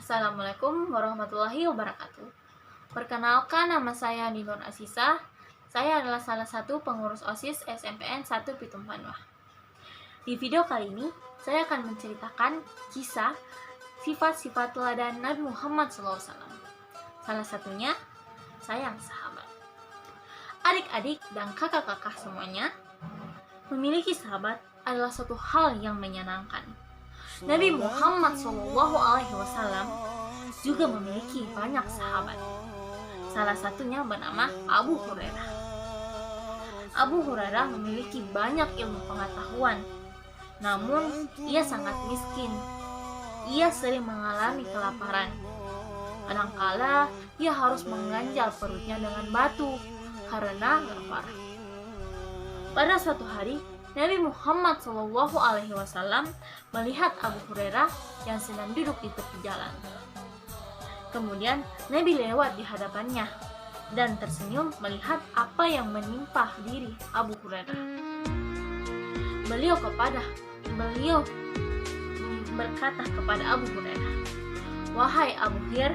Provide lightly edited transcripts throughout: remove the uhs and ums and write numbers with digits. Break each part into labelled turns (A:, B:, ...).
A: Assalamualaikum warahmatullahi wabarakatuh. Perkenalkan, nama saya Ninur Asisah. Saya adalah salah satu pengurus OSIS SMPN 1 Pitung Panwah. Di video kali ini, saya akan menceritakan kisah sifat-sifat teladan Nabi Muhammad SAW. Salah satunya, sayang sahabat. Adik-adik dan kakak-kakak semuanya, memiliki sahabat adalah suatu hal yang menyenangkan. Nabi Muhammad SAW juga memiliki banyak sahabat. Salah satunya bernama Abu Hurairah. Abu Hurairah memiliki banyak ilmu pengetahuan, namun ia sangat miskin. Ia sering mengalami kelaparan. Kadangkala ia harus mengganjal perutnya dengan batu karena lapar. Pada suatu hari, Nabi Muhammad SAW melihat Abu Hurairah yang sedang duduk di tepi jalan. Kemudian Nabi lewat di hadapannya dan tersenyum melihat apa yang menimpa diri Abu Hurairah. Beliau berkata kepada Abu Hurairah, "Wahai Abu Hir,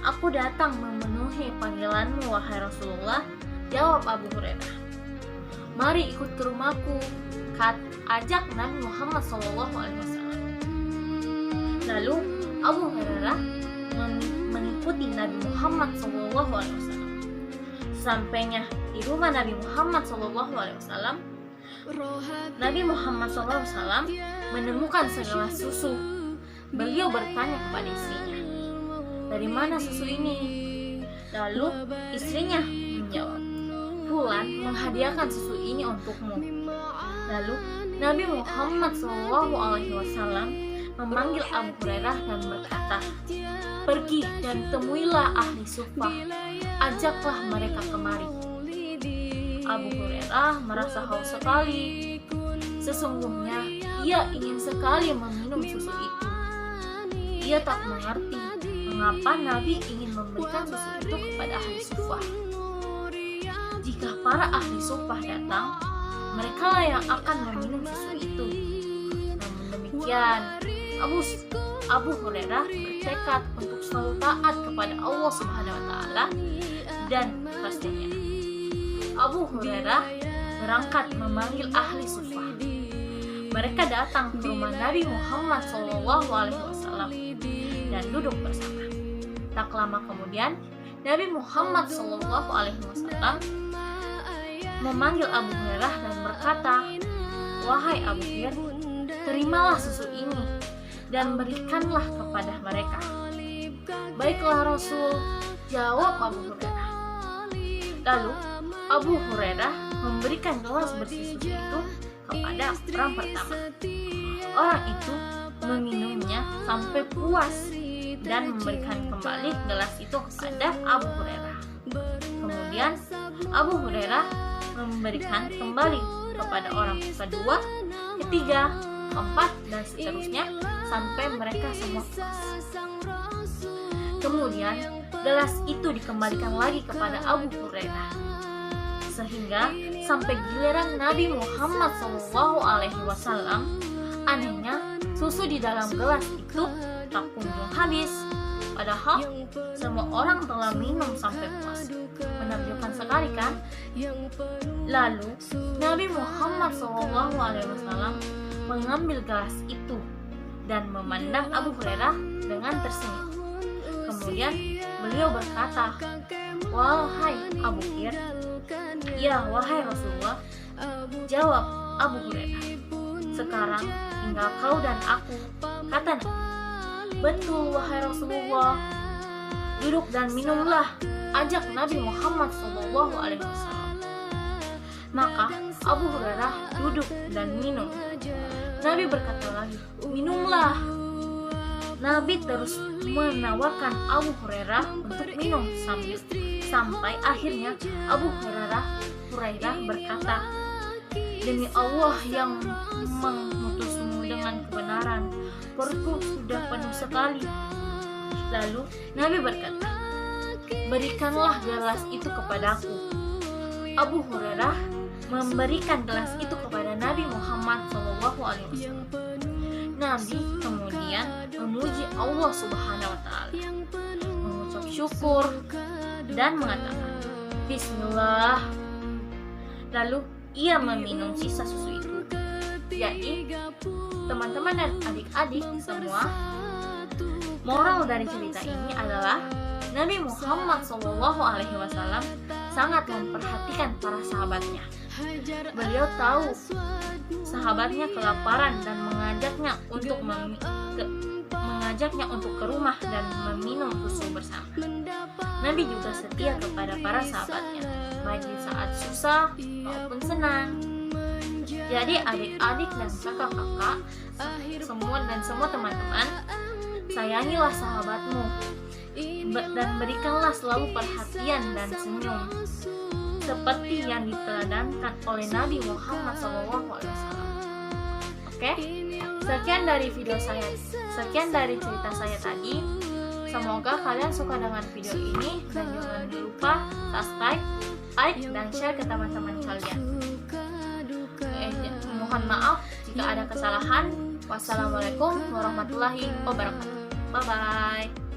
A: aku datang memenuhi panggilanmu wahai Rasulullah." Jawab Abu Hurairah, "Mari ikut ke rumahku," ajak Nabi Muhammad SAW. Lalu Abu Hurairah mengikuti Nabi Muhammad SAW. Sampainya di rumah Nabi Muhammad SAW, Nabi Muhammad SAW menemukan segelas susu. Beliau bertanya kepada istrinya, "Dari mana susu ini?" Lalu istrinya menjawab, "Fulan menghadiahkan susu ini untukmu." Lalu Nabi Muhammad SAW memanggil Abu Hurairah dan berkata, "Pergi dan temuilah ahli suffah, ajaklah mereka kemari." Abu Hurairah merasa haus sekali. Sesungguhnya ia ingin sekali meminum susu itu. Ia tak mengerti mengapa Nabi ingin memberikan susu itu kepada ahli suffah. Jika para ahli suffah datang, mereka lah yang akan meminum susu itu. Namun demikian, Abu Hurairah bertekad untuk selalu taat kepada Allah Subhanahu wa Ta'ala, dan pastinya Abu Hurairah berangkat memanggil ahli suffah. Mereka datang ke rumah Nabi Muhammad SAW dan duduk bersama. Tak lama kemudian, Nabi Muhammad SAW memanggil Abu Hurairah dan berkata, "Wahai Abu Hir, terimalah susu ini dan berikanlah kepada mereka." "Baiklah Rasul," jawab Abu Hurairah. Lalu Abu Hurairah memberikan gelas bersih susu itu kepada orang pertama. Orang itu meminumnya sampai puas dan memberikan kembali gelas itu kepada Abu Hurairah. Kemudian Abu Hurairah memberikan kembali kepada orang kedua, ketiga, keempat, dan seterusnya sampai mereka semua puas. Kemudian gelas itu dikembalikan lagi kepada Abu Hurairah, sehingga sampai giliran Nabi Muhammad SAW. Anehnya, susu di dalam gelas itu tak kunjung habis, padahal semua orang telah minum sampai puas. Menakjubkan sekali kan? Lalu Nabi Muhammad SAW mengambil gelas itu dan memandang Abu Hurairah dengan tersenyum. Kemudian beliau berkata, "Wahai Abu Hir." "Ya, wahai Rasulullah," jawab Abu Hurairah. "Sekarang tinggal kau dan aku," kata Nabi. "Betul, wahai Rasulullah." "Duduk dan minumlah," ajak Nabi Muhammad SAW. Maka Abu Hurairah duduk dan minum. Nabi berkata lagi, "Minumlah." Nabi terus menawarkan Abu Hurairah untuk minum sampai akhirnya Abu Hurairah berkata, "Demi Allah yang mengutusmu dengan kebenaran, perutku sudah penuh sekali." Lalu Nabi berkata, "Berikanlah gelas itu kepadaku." Abu Hurairah memberikan gelas itu kepada Nabi Muhammad SAW. Nabi kemudian memuji Allah Subhanahu wa Ta'ala, mengucap syukur, dan mengatakan Bismillah. Lalu ia meminum sisa susu itu. Jadi, teman-teman dan adik-adik semua, moral dari cerita ini adalah Nabi Muhammad SAW sangat memperhatikan para sahabatnya. Beliau tahu sahabatnya kelaparan dan mengajaknya untuk ke rumah dan meminum susu bersama. Nabi juga setia kepada para sahabatnya, baik di saat susah maupun senang. Jadi adik-adik dan kakak-kakak semua teman-teman, sayangilah sahabatmu dan berikanlah selalu perhatian dan senyum seperti yang diteladankan oleh Nabi Muhammad SAW. Oke, sekian dari cerita saya tadi. Semoga kalian suka dengan video ini dan jangan lupa subscribe, like, dan share ke teman-teman kalian. Mohon maaf jika ada kesalahan. Wassalamualaikum warahmatullahi wabarakatuh. Bye bye.